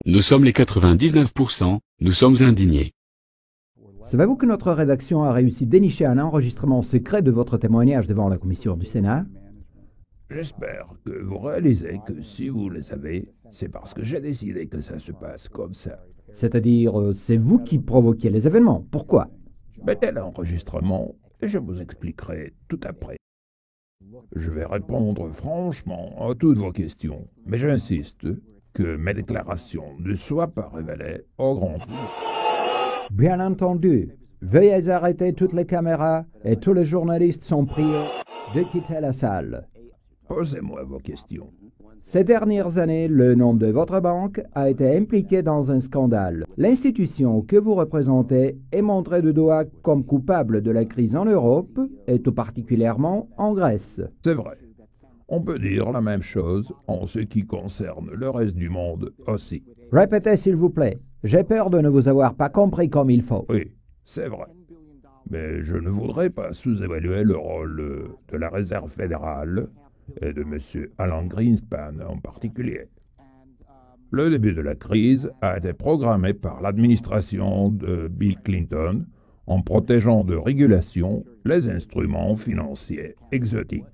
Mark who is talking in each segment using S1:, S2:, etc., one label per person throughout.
S1: Nous sommes les 99%, nous sommes indignés.
S2: Savez-vous que notre rédaction a réussi à dénicher un enregistrement secret de votre témoignage devant la commission du Sénat?
S3: J'espère que vous réalisez que si vous le savez, c'est parce que j'ai décidé que ça se passe comme ça.
S2: C'est-à-dire, c'est vous qui provoquiez les événements. Pourquoi?
S3: Mettez l'enregistrement et je vous expliquerai tout après. Je vais répondre franchement à toutes vos questions, mais j'insiste que mes déclarations ne soient pas révélées au grand public.
S2: Bien entendu. Veuillez arrêter toutes les caméras et tous les journalistes sont priés de quitter la salle.
S3: Posez-moi vos questions.
S2: Ces dernières années, le nom de votre banque a été impliqué dans un scandale. L'institution que vous représentez est montrée du doigt comme coupable de la crise en Europe et tout particulièrement en Grèce.
S3: C'est vrai. On peut dire la même chose en ce qui concerne le reste du monde aussi.
S2: Répétez s'il vous plaît. J'ai peur de ne vous avoir pas compris comme il faut.
S3: Oui, c'est vrai. Mais je ne voudrais pas sous-évaluer le rôle de la Réserve fédérale et de M. Alan Greenspan en particulier. Le début de la crise a été programmé par l'administration de Bill Clinton en protégeant de régulation les instruments financiers exotiques.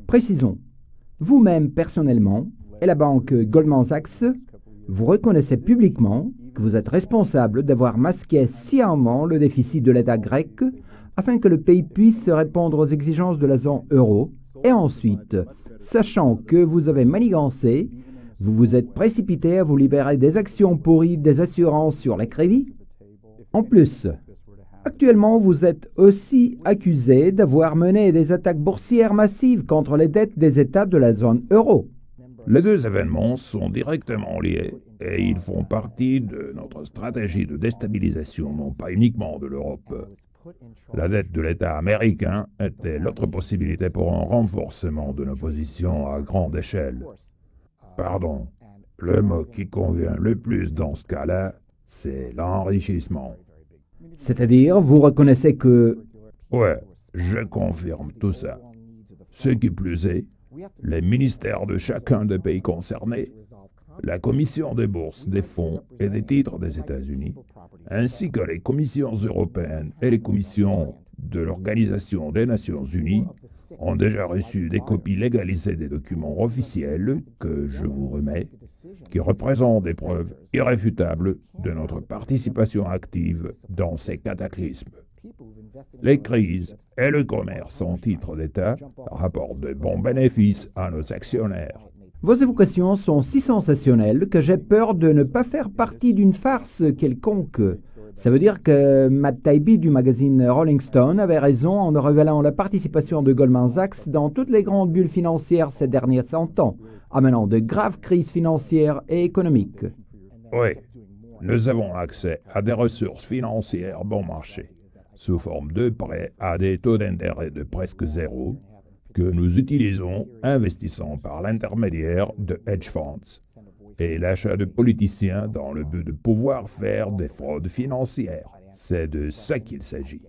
S2: Précisons. Vous-même personnellement et la banque Goldman Sachs, vous reconnaissez publiquement que vous êtes responsable d'avoir masqué sciemment le déficit de l'État grec afin que le pays puisse répondre aux exigences de la zone euro. Et ensuite, sachant que vous avez manigancé, vous vous êtes précipité à vous libérer des actions pourries des assurances sur les crédits. En plus, actuellement, vous êtes aussi accusé d'avoir mené des attaques boursières massives contre les dettes des États de la zone euro.
S3: Les deux événements sont directement liés et ils font partie de notre stratégie de déstabilisation, non pas uniquement de l'Europe. La dette de l'État américain était l'autre possibilité pour un renforcement de nos positions à grande échelle. Pardon, le mot qui convient le plus dans ce cas-là, c'est l'enrichissement.
S2: C'est-à-dire, vous reconnaissez que...
S3: Ouais, je confirme tout ça. Ce qui plus est, les ministères de chacun des pays concernés, la Commission des bourses, des fonds et des titres des États-Unis, ainsi que les commissions européennes et les commissions de l'Organisation des Nations Unies, ont déjà reçu des copies légalisées des documents officiels que je vous remets, qui représentent des preuves irréfutables de notre participation active dans ces cataclysmes. Les crises et le commerce en titre d'État rapportent de bons bénéfices à nos actionnaires.
S2: Vos évocations sont si sensationnelles que j'ai peur de ne pas faire partie d'une farce quelconque. Ça veut dire que Matt Taibbi du magazine Rolling Stone avait raison en révélant la participation de Goldman Sachs dans toutes les grandes bulles financières ces derniers 100 ans, amenant de graves crises financières et économiques.
S3: Oui, nous avons accès à des ressources financières bon marché, sous forme de prêts à des taux d'intérêt de presque zéro, que nous utilisons investissant par l'intermédiaire de hedge funds et l'achat de politiciens dans le but de pouvoir faire des fraudes financières. C'est de ça qu'il s'agit.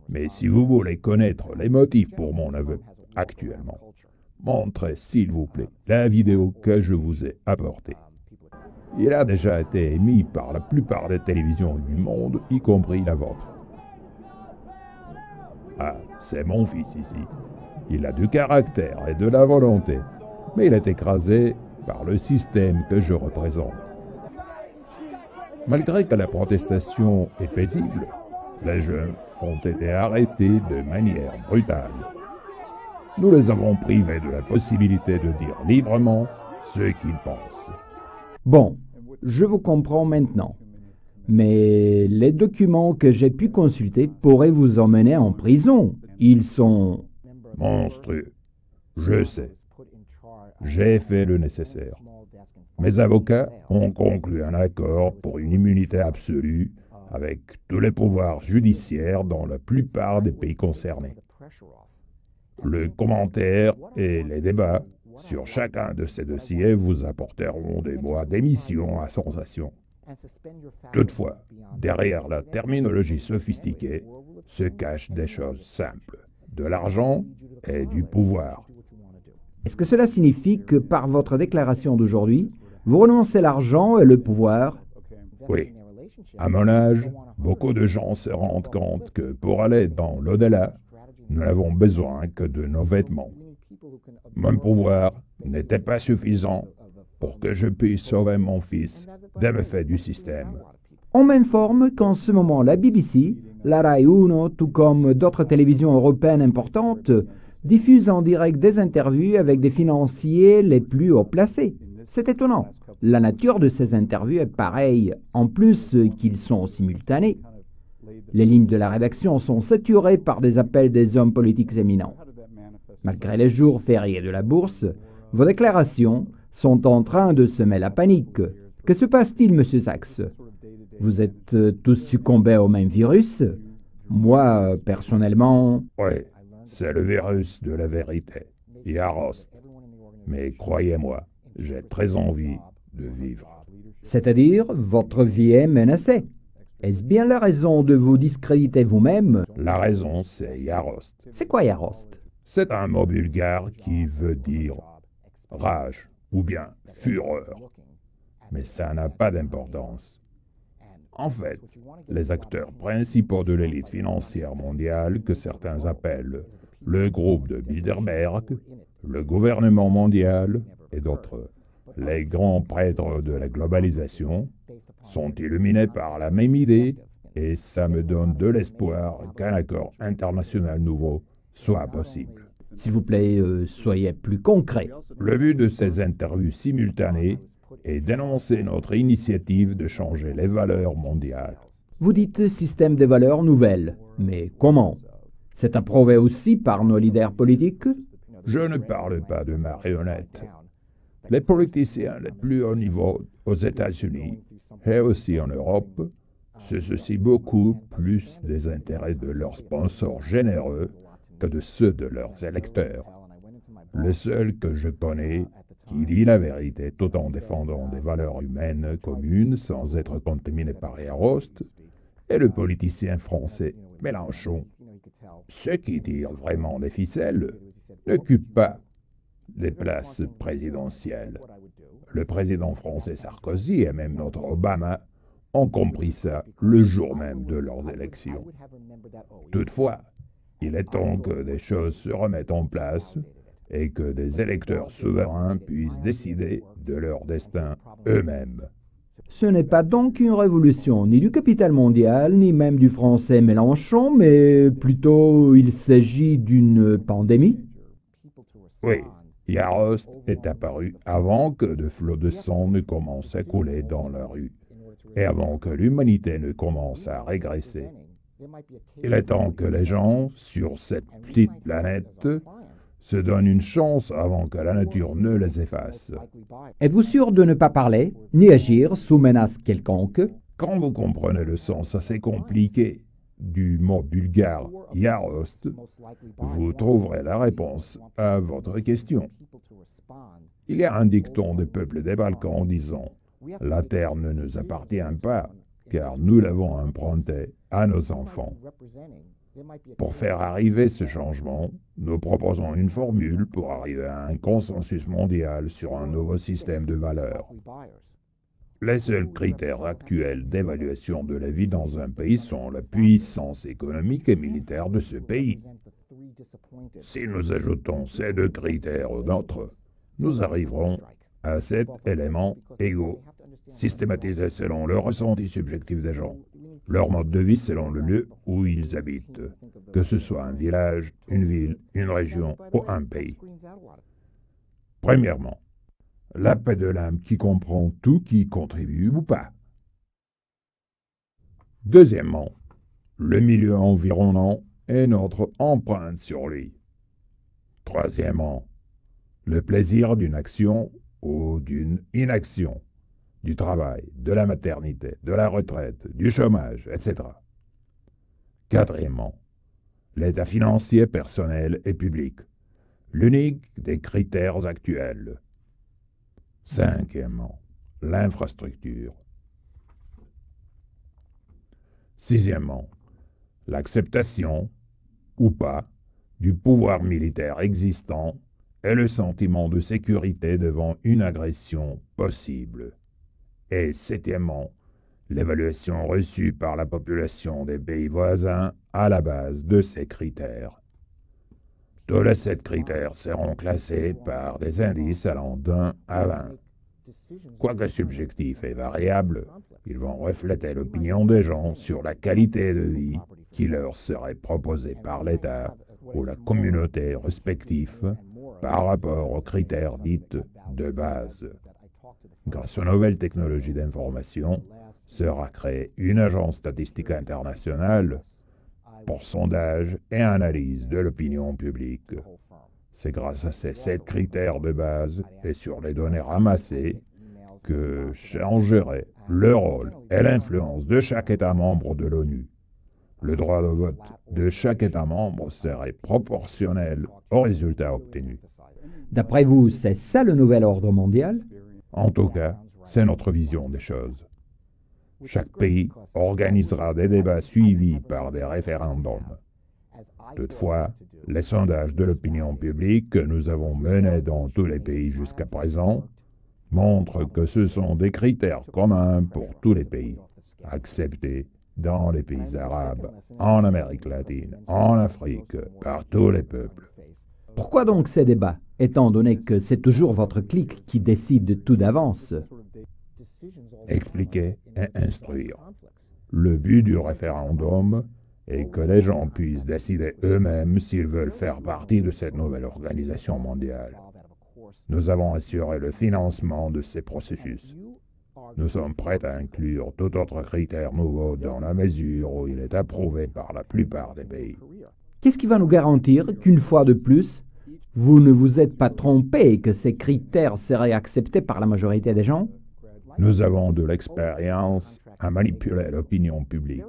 S3: Mais si vous voulez connaître les motifs pour mon aveu actuellement, montrez s'il vous plaît la vidéo que je vous ai apportée. Il a déjà été émis par la plupart des télévisions du monde, y compris la vôtre. Ah, c'est mon fils ici. Il a du caractère et de la volonté, mais il est écrasé par le système que je représente. Malgré que la protestation est paisible, les jeunes ont été arrêtés de manière brutale. Nous les avons privés de la possibilité de dire librement ce qu'ils pensent.
S2: Bon, je vous comprends maintenant. Mais les documents que j'ai pu consulter pourraient vous emmener en prison. Ils sont...
S3: Monstrueux. Je sais. J'ai fait le nécessaire. Mes avocats ont conclu un accord pour une immunité absolue avec tous les pouvoirs judiciaires dans la plupart des pays concernés. Le commentaire et les débats sur chacun de ces dossiers vous apporteront des mois d'émission à sensation. Toutefois, derrière la terminologie sophistiquée se cachent des choses simples, de l'argent et du pouvoir.
S2: Est-ce que cela signifie que par votre déclaration d'aujourd'hui, Vous renoncez l'argent et le pouvoir.
S3: Oui. À mon âge, beaucoup de gens se rendent compte que pour aller dans l'au-delà, nous n'avons besoin que de nos vêtements. Mon pouvoir n'était pas suffisant pour que je puisse sauver mon fils des méfaits du système.
S2: On m'informe qu'en ce moment, la BBC, la Rai Uno, tout comme d'autres télévisions européennes importantes, diffusent en direct des interviews avec des financiers les plus haut placés. C'est étonnant. La nature de ces interviews est pareille, en plus qu'ils sont simultanés. Les lignes de la rédaction sont saturées par des appels des hommes politiques éminents. Malgré les jours fériés de la bourse, vos déclarations sont en train de semer la panique. Que se passe-t-il, Monsieur Sachs? Vous êtes tous succombés au même virus? Moi, personnellement...
S3: Oui, c'est le virus de la vérité, Yarost. Mais croyez-moi, j'ai très envie de vivre.
S2: C'est-à-dire, votre vie est menacée. Est-ce bien la raison de vous discréditer vous-même?
S3: La raison, c'est Yarost.
S2: C'est quoi Yarost?
S3: C'est un mot bulgare qui veut dire rage ou bien fureur. Mais ça n'a pas d'importance. En fait, les acteurs principaux de l'élite financière mondiale, que certains appellent le groupe de Bilderberg, le gouvernement mondial et d'autres, les grands prêtres de la globalisation, sont illuminés par la même idée et ça me donne de l'espoir qu'un accord international nouveau soit possible.
S2: S'il vous plaît, soyez plus concret.
S3: Le but de ces interviews simultanées est d'énoncer notre initiative de changer les valeurs mondiales.
S2: Vous dites système de valeurs nouvelles, mais comment? C'est approuvé aussi par nos leaders politiques?
S3: Je ne parle pas de marionnettes. Les politiciens les plus hauts niveaux aux États-Unis et aussi en Europe se soucient beaucoup plus des intérêts de leurs sponsors généreux que de ceux de leurs électeurs. Le seul que je connais qui dit la vérité tout en défendant des valeurs humaines communes sans être contaminé par Yarost est le politicien français Mélenchon. Ceux qui tirent vraiment des ficelles n'occupent pas des places présidentielles. Le président français Sarkozy et même notre Obama ont compris ça le jour même de leurs élections. Toutefois, il est temps que des choses se remettent en place et que des électeurs souverains puissent décider de leur destin eux-mêmes.
S2: Ce n'est pas donc une révolution, ni du capital mondial, ni même du français Mélenchon, mais plutôt il s'agit d'une pandémie?
S3: Oui, Yarost est apparu avant que de flots de sang ne commencent à couler dans la rue et avant que l'humanité ne commence à régresser. Il est temps que les gens sur cette petite planète se donnent une chance avant que la nature ne les efface.
S2: Êtes-vous sûr de ne pas parler, ni agir sous menace quelconque?
S3: Quand vous comprenez le sens assez compliqué du mot bulgare Yarost, vous trouverez la réponse à votre question. Il y a un dicton des peuples des Balkans disant « La terre ne nous appartient pas, car nous l'avons empruntée à nos enfants ». Pour faire arriver ce changement, nous proposons une formule pour arriver à un consensus mondial sur un nouveau système de valeurs. Les seuls critères actuels d'évaluation de la vie dans un pays sont la puissance économique et militaire de ce pays. Si nous ajoutons ces deux critères aux nôtres, nous arriverons à 7 éléments égaux, systématisés selon le ressenti subjectif des gens, leur mode de vie selon le lieu où ils habitent, que ce soit un village, une ville, une région ou un pays. Premièrement, la paix de l'âme qui comprend tout qui y contribue ou pas. Deuxièmement, le milieu environnant et notre empreinte sur lui. Troisièmement, le plaisir d'une action ou d'une inaction, du travail, de la maternité, de la retraite, du chômage, etc. Quatrièmement, l'état financier personnel et public, l'unique des critères actuels. Cinquièmement, l'infrastructure. Sixièmement, l'acceptation, ou pas, du pouvoir militaire existant et le sentiment de sécurité devant une agression possible. Et septièmement, l'évaluation reçue par la population des pays voisins à la base de ces critères. Tous les 7 critères seront classés par des indices allant d'1 à 20. Quoique subjectifs et variables, ils vont refléter l'opinion des gens sur la qualité de vie qui leur serait proposée par l'État ou la communauté respective par rapport aux critères dits de base. Grâce aux nouvelles technologies d'information, sera créée une agence statistique internationale pour sondage et analyse de l'opinion publique. C'est grâce à ces 7 critères de base et sur les données ramassées que changerait le rôle et l'influence de chaque État membre de l'ONU. Le droit de vote de chaque État membre serait proportionnel aux résultats obtenus.
S2: D'après vous, c'est ça le nouvel ordre mondial?
S3: En tout cas, c'est notre vision des choses. Chaque pays organisera des débats suivis par des référendums. Toutefois, les sondages de l'opinion publique que nous avons menés dans tous les pays jusqu'à présent montrent que ce sont des critères communs pour tous les pays, acceptés dans les pays arabes, en Amérique latine, en Afrique, par tous les peuples.
S2: Pourquoi donc ces débats, étant donné que c'est toujours votre clique qui décide tout d'avance?
S3: Expliquer et instruire. Le but du référendum est que les gens puissent décider eux-mêmes s'ils veulent faire partie de cette nouvelle organisation mondiale. Nous avons assuré le financement de ces processus. Nous sommes prêts à inclure tout autre critère nouveau dans la mesure où il est approuvé par la plupart des pays.
S2: Qu'est-ce qui va nous garantir qu'une fois de plus, vous ne vous êtes pas trompé et que ces critères seraient acceptés par la majorité des gens?
S3: Nous avons de l'expérience à manipuler l'opinion publique.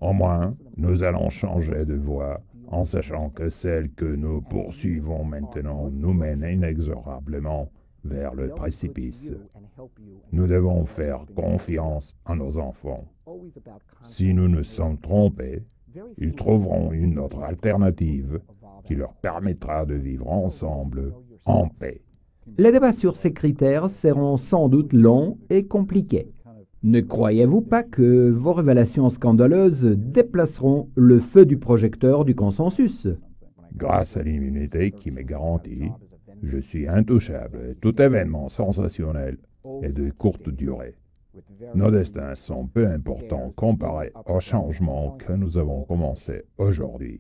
S3: Au moins, nous allons changer de voie en sachant que celle que nous poursuivons maintenant nous mène inexorablement vers le précipice. Nous devons faire confiance à nos enfants. Si nous nous sommes trompés, ils trouveront une autre alternative qui leur permettra de vivre ensemble en paix.
S2: Les débats sur ces critères seront sans doute longs et compliqués. Ne croyez-vous pas que vos révélations scandaleuses déplaceront le feu du projecteur du consensus?
S3: Grâce à l'immunité qui m'est garantie, je suis intouchable et tout événement sensationnel est de courte durée. Nos destins sont peu importants comparés aux changements que nous avons commencés aujourd'hui.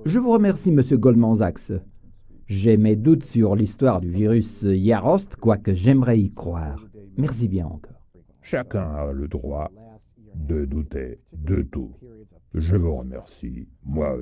S2: Je vous remercie, Monsieur Goldman Sachs. J'ai mes doutes sur l'histoire du virus Yarost, quoique j'aimerais y croire. Merci bien encore.
S3: Chacun a le droit de douter de tout. Je vous remercie, moi